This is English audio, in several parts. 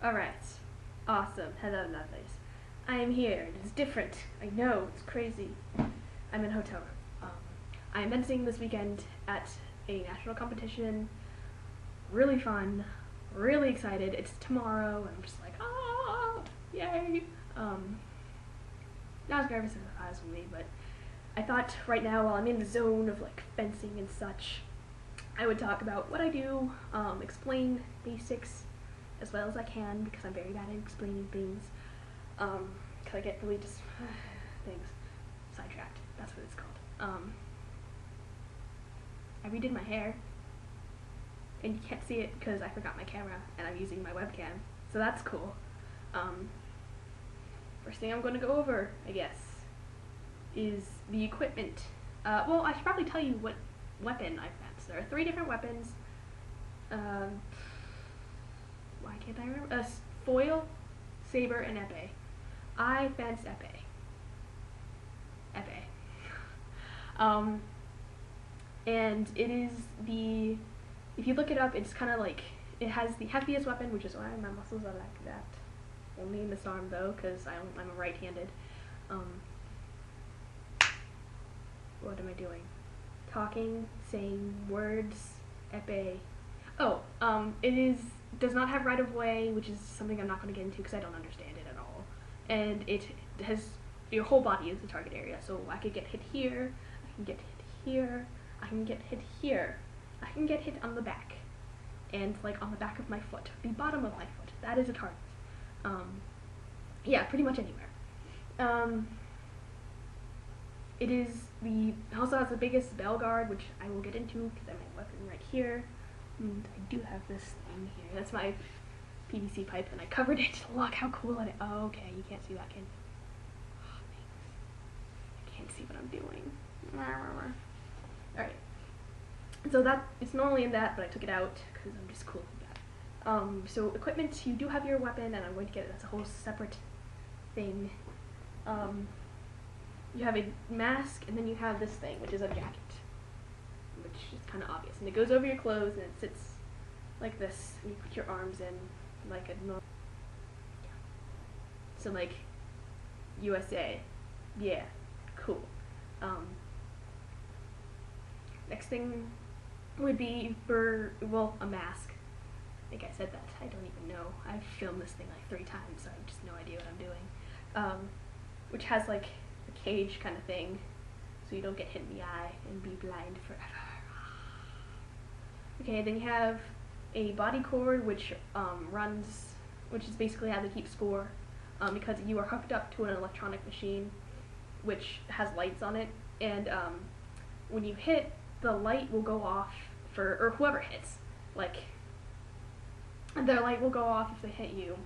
Alright. Awesome. Hello, lovelies. I am here. It is different. I know. It's crazy. I'm in a hotel room. I am fencing this weekend at a national competition. Really fun. Really excited. It's tomorrow, and I'm just like, ah, yay. Not as nervous as I was with me, but I thought right now, while I'm in the zone of like fencing and such, I would talk about what I do, explain basics as well as I can, because I'm very bad at explaining things, because I get really just things sidetracked. That's what it's called. I redid my hair, and you can't see it because I forgot my camera and I'm using my webcam, so that's cool. First thing I'm going to go over, I guess, is the equipment. Well, I should probably tell you what weapon I fenced. There are 3 different weapons. Why can't I remember? Foil, Sabre, and épée. I fence épée. And it is the, if you look it up, it's kind of like, it has the heaviest weapon, which is why my muscles are like that. Only in this arm though, because I'm a right-handed. What am I doing? Talking, saying words, épée. Oh, it does not have right-of-way, which is something I'm not going to get into because I don't understand it at all. And it has, your whole body is the target area, so I could get hit here, I can get hit here, I can get hit here, I can get hit on the back, and like on the back of my foot, the bottom of my foot. That is a target. Yeah, pretty much anywhere. It also has the biggest bell guard, which I will get into because I have my weapon right here. And I do have this thing here. That's my PVC pipe, and I covered it. Look how cool it is. Oh, okay, you can't see that, can you? Oh, thanks. I can't see what I'm doing. Alright. So it's normally in that, but I took it out because I'm just cool like that. So equipment, you do have your weapon, and I'm going to get it. That's a whole separate thing. You have a mask, and then you have this thing, which is a jacket, which is kind of obvious, and it goes over your clothes, and it sits like this, and you put your arms in like a normal, yeah. So like, USA, yeah, cool. Next thing would be a mask. I think I said that, I don't even know. I've filmed this thing like 3 times, so I have just no idea what I'm doing. Which has like a cage kind of thing, so you don't get hit in the eye and be blind forever. Okay, then you have a body cord, which is basically how they keep score, because you are hooked up to an electronic machine, which has lights on it, and when you hit, the light will go off or whoever hits, like, their light will go off if they hit you,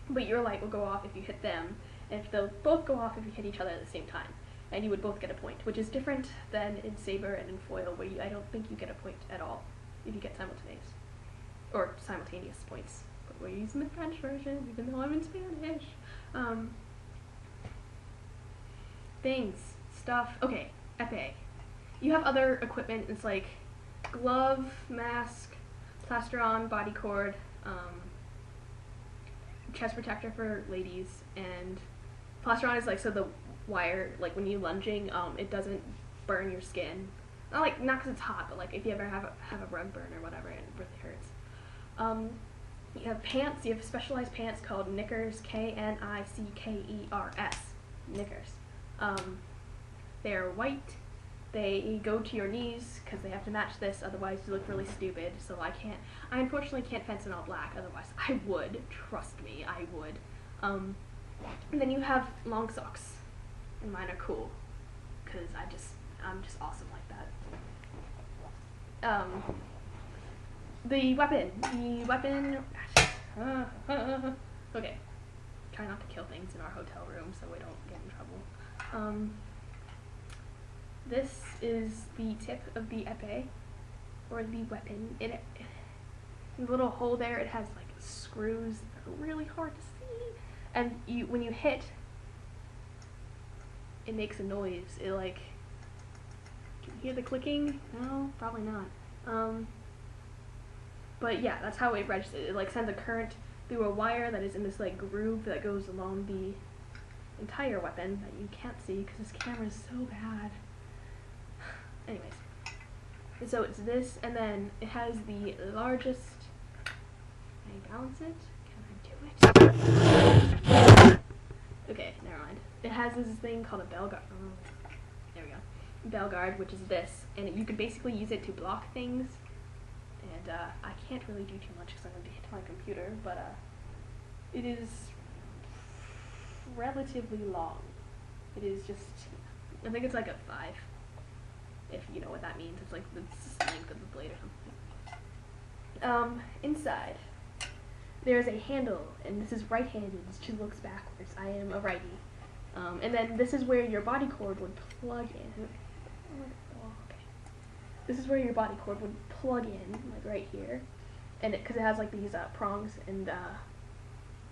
but your light will go off if you hit them, and they'll both go off if you hit each other at the same time, and you would both get a point, which is different than in Sabre and in Foil, where I don't think you get a point at all if you get simultaneous points. But we're using the French version, even though I'm in Spanish. Stuff. Okay, épée. You have other equipment. It's like glove, mask, plastron, body cord, chest protector for ladies, and plastron is like so the wire, like when you lunging, it doesn't burn your skin. Not because it's hot, but like if you ever have a rug burn or whatever, it really hurts. You have pants. You have specialized pants called knickers, Knickers. Knickers. They're white. They go to your knees because they have to match this, otherwise you look really stupid. So I unfortunately can't fence in all black. Otherwise, I would. Trust me, I would. And then you have long socks, and mine are cool because I'm just awesome like that. The weapon. Okay. Try not to kill things in our hotel room so we don't get in trouble. This is the tip of the épée, or the weapon. In the little hole there, it has like screws that are really hard to see, and when you hit, it makes a noise. It like, can you hear the clicking? No, probably not. But yeah, that's how it registers. It like sends a current through a wire that is in this like groove that goes along the entire weapon that you can't see because this camera is so bad. Anyways, so it's this, and then it has the largest. Can I balance it? Can I do it? Okay, never mind. It has this thing called a bell guard. Oh, there we go. Bell guard, which is this, and you can basically use it to block things. And I can't really do too much because I'm going to hit my computer, but it is relatively long. It is just, I think it's like a 5, if you know what that means. It's like the length of the blade or something. Inside, there's a handle, and this is right-handed. She looks backwards. I am a righty. And then this is where your body cord would plug in. Okay. This is where your body cord would plug in, like right here, and because it has like these prongs and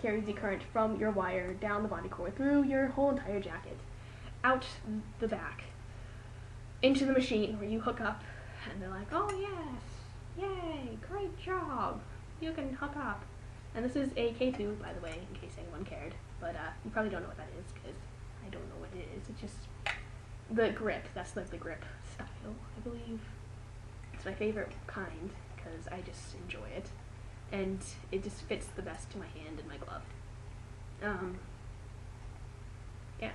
carries the current from your wire down the body cord through your whole entire jacket, out the back, into the machine where you hook up, and they're like, oh yes, yay, great job, you can hook up. And this is a K2, by the way, in case anyone cared, but you probably don't know what that is, because I don't know what it is. It's just the grip. That's like the grip style, I believe. It's my favorite kind, because I just enjoy it, and it just fits the best to my hand and my glove. Yeah,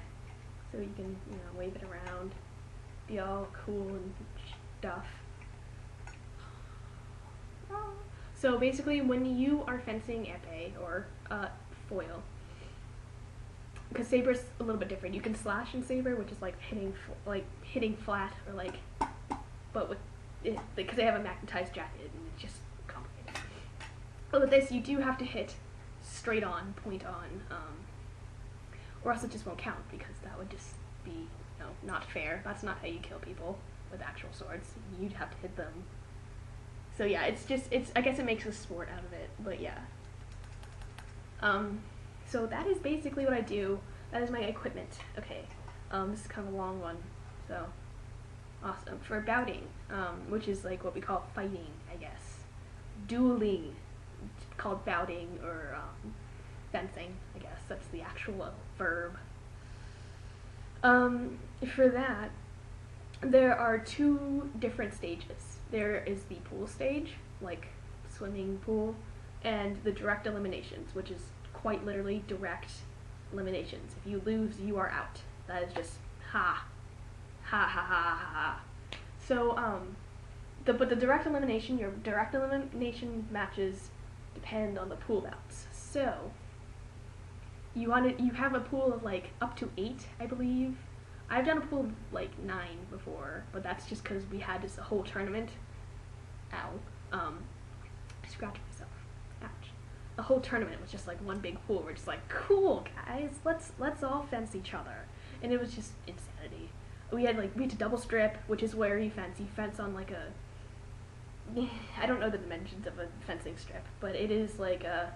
so you can, you know, wave it around, be all cool and stuff. So basically, when you are fencing épée or foil, because saber's a little bit different. You can slash in saber, which is like hitting flat, or like, but with it, because they have a magnetized jacket, and it's just complicated. But with this, you do have to hit straight on, point on, or else it just won't count, because that would just be, you know, not fair. That's not how you kill people with actual swords. You'd have to hit them. So yeah, I guess it makes a sport out of it, but yeah. So that is basically what I do. That is my equipment. Okay, this is kind of a long one, so awesome. For bouting, which is like what we call fighting, I guess. Dueling, called bouting, or fencing, I guess. That's the actual verb. For that, there are 2 different stages. There is the pool stage, like swimming pool, and the direct eliminations, which is quite literally direct eliminations. If you lose, you are out. That is just ha ha ha ha ha. So but the direct elimination, your direct elimination matches depend on the pool bouts. So you have a pool of like up to 8, I believe. I've done a pool of like 9 before, but that's just because we had this whole tournament. Ow. I scratched myself. Ouch. The whole tournament was just like one big pool. We're just like, cool guys, let's all fence each other, and it was just insanity. We had to double strip, which is where you fence. You fence on like a, I don't know the dimensions of a fencing strip, but it is like a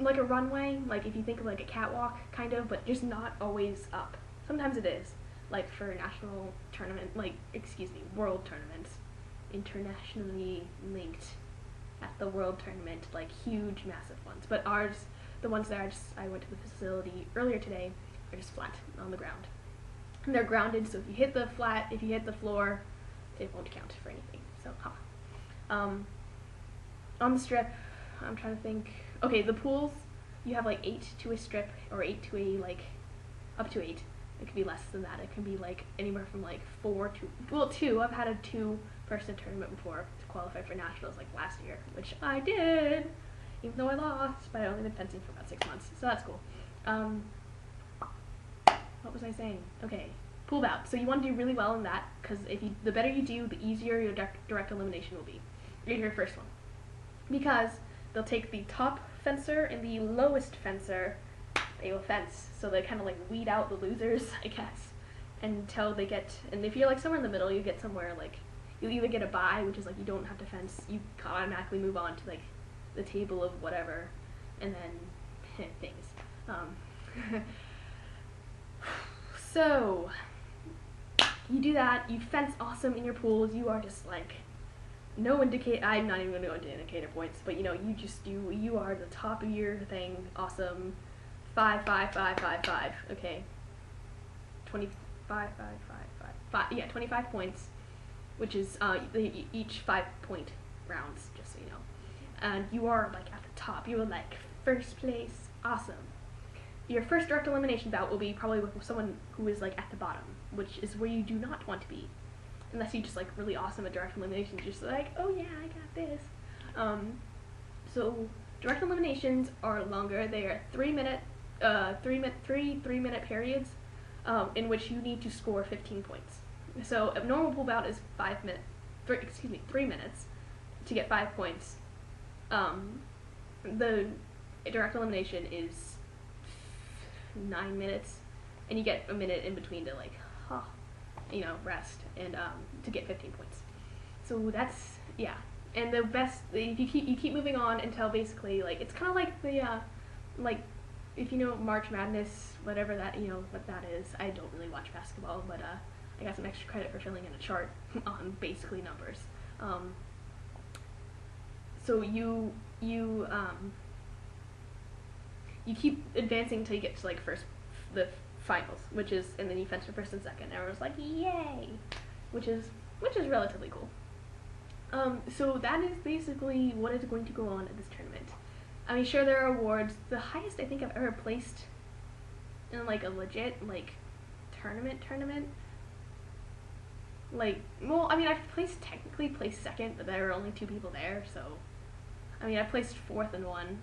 runway. Like if you think of like a catwalk, kind of, but just not always up. Sometimes it is, like for national tournament, world tournaments, internationally linked at the world tournament, like huge, massive ones. But ours, the ones that I went to the facility earlier today, are just flat on the ground. And they're grounded, so if you hit the floor, it won't count for anything. So, on the strip, I'm trying to think. Okay, the pools, you have like 8 to a strip, or 8 to a up to 8. It could be less than that. It can be like anywhere from like 4 to 2. I've had a 2-person tournament before to qualify for nationals like last year, which I did, even though I lost. But I only been fencing for about 6 months, so that's cool. What was I saying? Okay, pool bout. So you want to do really well in that, because the better you do, the easier your direct elimination will be. You're your first one, because they'll take the top fencer and the lowest fencer. They will fence, so they kind of like weed out the losers, I guess, until they get. And if you're like somewhere in the middle, you get somewhere like you either get a bye, which is like you don't have to fence, you automatically move on to like the table of whatever, and then things. So you do that, you fence awesome in your pools. You are just like no indicator. I'm not even going to go into indicator points, but you know, you are the top of your thing. Awesome. 5, 5, 5, 5, 5. Okay. 25, 5, 5, 5, 5. Yeah, 25 points, which is each 5-point rounds, just so you know. And you are like at the top. You are like first place. Awesome. Your first direct elimination bout will be probably with someone who is like at the bottom, which is where you do not want to be. Unless you just like really awesome at direct elimination, just like, oh yeah, I got this. So direct eliminations are longer. They are 3-minute, 3-minute periods, in which you need to score 15 points. So a normal pool bout is 3 minutes to get 5 points. The direct elimination is 9 minutes, and you get a minute in between to like, you know, rest and to get 15 points. So that's, yeah. And the best, you keep moving on until basically like it's kind of like the like, if you know March Madness, whatever that, you know what that is. I don't really watch basketball, but I got some extra credit for filling in a chart on basically numbers. So you keep advancing until you get to like the finals, which is, and then you fence for first and second. Everyone's like, yay, which is relatively cool. So that is basically what is going to go on at this tournament. I mean, sure, there are awards. The highest I think I've ever placed in like a legit like tournament. Like, well, I mean, I've technically placed second, but there were only 2 people there, so I mean, I placed 4th in one.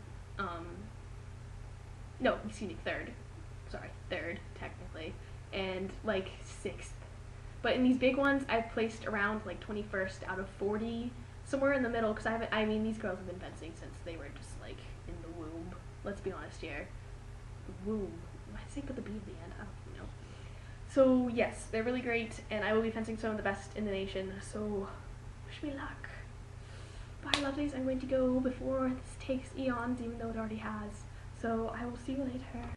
No, excuse me, 3rd. Sorry, 3rd technically, and like 6th. But in these big ones, I've placed around like 21st out of 40, somewhere in the middle. Because I mean, these girls have been fencing since they were just like in the womb. Let's be honest here. Womb. Why did they put the B at the end? I don't know. So yes, they're really great, and I will be fencing some of the best in the nation. So wish me luck. Bye, lovelies. I'm going to go before this takes eons, even though it already has. So I will see you later.